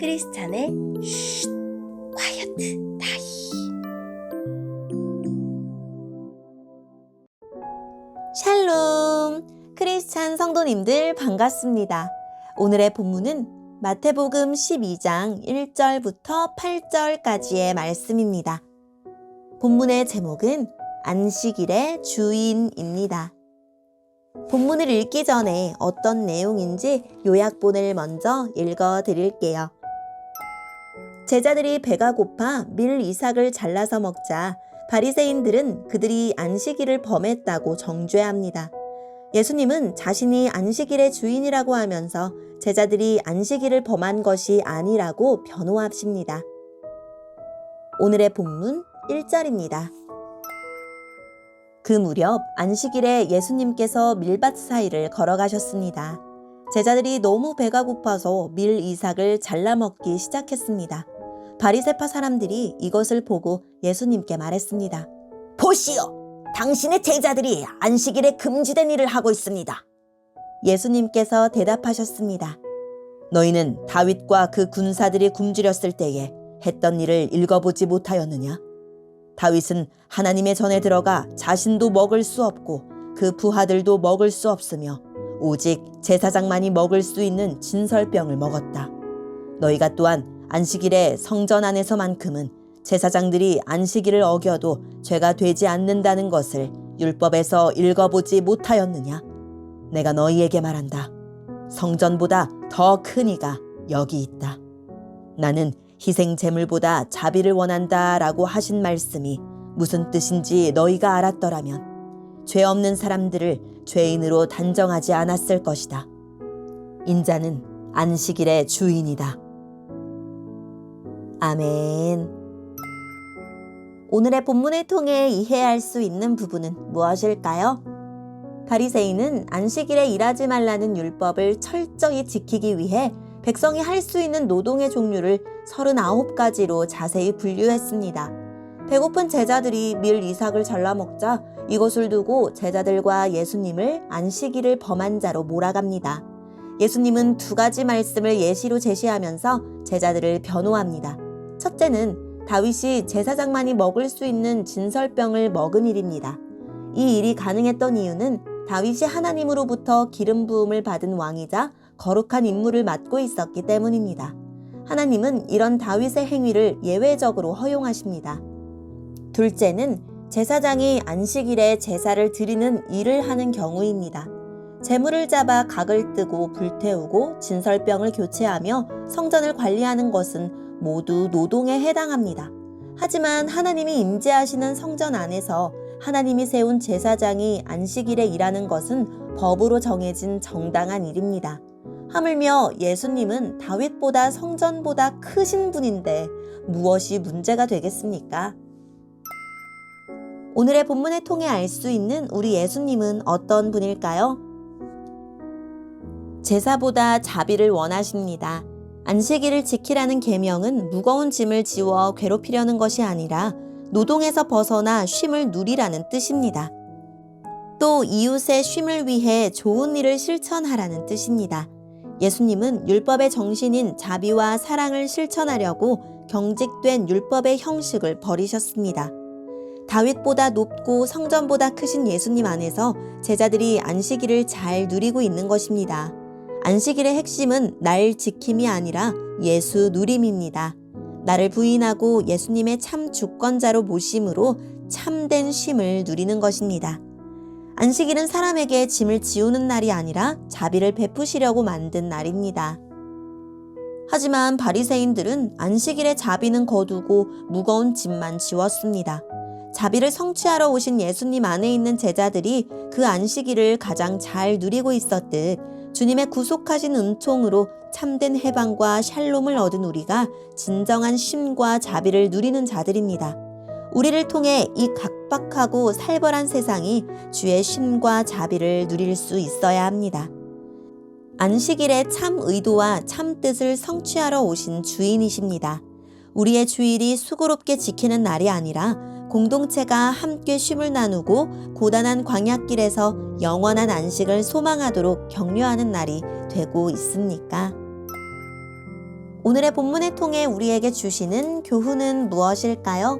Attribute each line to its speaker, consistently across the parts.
Speaker 1: 크리스찬의 쉿 콰이어트 타임. 샬롬, 크리스찬 성도님들 반갑습니다. 오늘의 본문은 마태복음 12장 1절부터 8절까지의 말씀입니다. 본문의 제목은 안식일의 주인입니다. 본문을 읽기 전에 어떤 내용인지 요약본을 먼저 읽어드릴게요. 제자들이 배가 고파 밀 이삭을 잘라서 먹자 바리새인들은 그들이 안식일을 범했다고 정죄합니다. 예수님은 자신이 안식일의 주인이라고 하면서 제자들이 안식일을 범한 것이 아니라고 변호하십니다. 오늘의 본문 1절입니다. 그 무렵 안식일에 예수님께서 밀밭 사이를 걸어가셨습니다. 제자들이 너무 배가 고파서 밀 이삭을 잘라 먹기 시작했습니다. 바리새파 사람들이 이것을 보고 예수님께 말했습니다. 보시오! 당신의 제자들이 안식일에 금지된 일을 하고 있습니다. 예수님께서 대답하셨습니다. 너희는 다윗과 그 군사들이 굶주렸을 때에 했던 일을 읽어보지 못하였느냐? 다윗은 하나님의 전에 들어가 자신도 먹을 수 없고 그 부하들도 먹을 수 없으며 오직 제사장만이 먹을 수 있는 진설병을 먹었다. 너희가 또한 안식일에 성전 안에서만큼은 제사장들이 안식일을 어겨도 죄가 되지 않는다는 것을 율법에서 읽어보지 못하였느냐? 내가 너희에게 말한다. 성전보다 더 큰 이가 여기 있다. 나는 희생 제물보다 자비를 원한다 라고 하신 말씀이 무슨 뜻인지 너희가 알았더라면 죄 없는 사람들을 죄인으로 단정하지 않았을 것이다. 인자는 안식일의 주인이다. 아멘. 오늘의 본문을 통해 이해할 수 있는 부분은 무엇일까요? 바리새인은 안식일에 일하지 말라는 율법을 철저히 지키기 위해 백성이 할 수 있는 노동의 종류를 39가지로 자세히 분류했습니다. 배고픈 제자들이 밀 이삭을 잘라 먹자 이것을 두고 제자들과 예수님을 안식일을 범한 자로 몰아갑니다. 예수님은 2가지 말씀을 예시로 제시하면서 제자들을 변호합니다. 첫째는 다윗이 제사장만이 먹을 수 있는 진설병을 먹은 일입니다. 이 일이 가능했던 이유는 다윗이 하나님으로부터 기름 부음을 받은 왕이자 거룩한 임무를 맡고 있었기 때문입니다. 하나님은 이런 다윗의 행위를 예외적으로 허용하십니다. 둘째는 제사장이 안식일에 제사를 드리는 일을 하는 경우입니다. 제물을 잡아 각을 뜨고 불태우고 진설병을 교체하며 성전을 관리하는 것은 모두 노동에 해당합니다. 하지만 하나님이 임재하시는 성전 안에서 하나님이 세운 제사장이 안식일에 일하는 것은 법으로 정해진 정당한 일입니다. 하물며 예수님은 다윗보다 성전보다 크신 분인데 무엇이 문제가 되겠습니까? 오늘의 본문을 통해 알 수 있는 우리 예수님은 어떤 분일까요? 제사보다 자비를 원하십니다. 안식일을 지키라는 계명은 무거운 짐을 지워 괴롭히려는 것이 아니라 노동에서 벗어나 쉼을 누리라는 뜻입니다. 또 이웃의 쉼을 위해 좋은 일을 실천하라는 뜻입니다. 예수님은 율법의 정신인 자비와 사랑을 실천하려고 경직된 율법의 형식을 버리셨습니다. 다윗보다 높고 성전보다 크신 예수님 안에서 제자들이 안식일을 잘 누리고 있는 것입니다. 안식일의 핵심은 날 지킴이 아니라 예수 누림입니다. 나를 부인하고 예수님의 참 주권자로 모심으로 참된 쉼을 누리는 것입니다. 안식일은 사람에게 짐을 지우는 날이 아니라 자비를 베푸시려고 만든 날입니다. 하지만 바리새인들은 안식일에 자비는 거두고 무거운 짐만 지웠습니다. 자비를 성취하러 오신 예수님 안에 있는 제자들이 그 안식일을 가장 잘 누리고 있었듯 주님의 구속하신 은총으로 참된 해방과 샬롬을 얻은 우리가 진정한 쉼과 자비를 누리는 자들입니다. 우리를 통해 이 각박하고 살벌한 세상이 주의 쉼과 자비를 누릴 수 있어야 합니다. 안식일의 참 의도와 참 뜻을 성취하러 오신 주인이십니다. 우리의 주일이 수고롭게 지키는 날이 아니라 공동체가 함께 쉼을 나누고 고단한 광야길에서 영원한 안식을 소망하도록 격려하는 날이 되고 있습니까? 오늘의 본문을 통해 우리에게 주시는 교훈은 무엇일까요?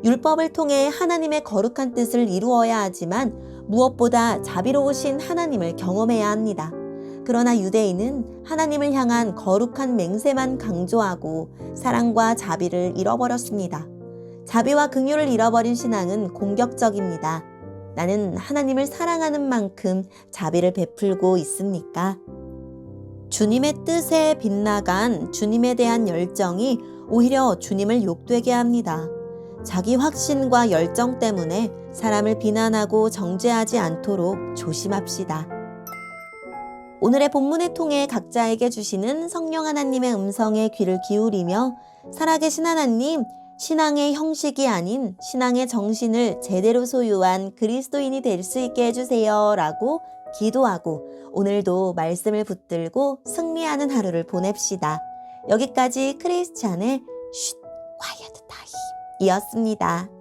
Speaker 1: 율법을 통해 하나님의 거룩한 뜻을 이루어야 하지만 무엇보다 자비로우신 하나님을 경험해야 합니다. 그러나 유대인은 하나님을 향한 거룩한 맹세만 강조하고 사랑과 자비를 잃어버렸습니다. 자비와 긍휼을 잃어버린 신앙은 공격적입니다. 나는 하나님을 사랑하는 만큼 자비를 베풀고 있습니까? 주님의 뜻에 빗나간 주님에 대한 열정이 오히려 주님을 욕되게 합니다. 자기 확신과 열정 때문에 사람을 비난하고 정죄하지 않도록 조심합시다. 오늘의 본문을 통해 각자에게 주시는 성령 하나님의 음성에 귀를 기울이며 살아계신 하나님, 신앙의 형식이 아닌 신앙의 정신을 제대로 소유한 그리스도인이 될 수 있게 해주세요 라고 기도하고 오늘도 말씀을 붙들고 승리하는 하루를 보냅시다. 여기까지 크리스찬의 쉿, quiet time 이었습니다.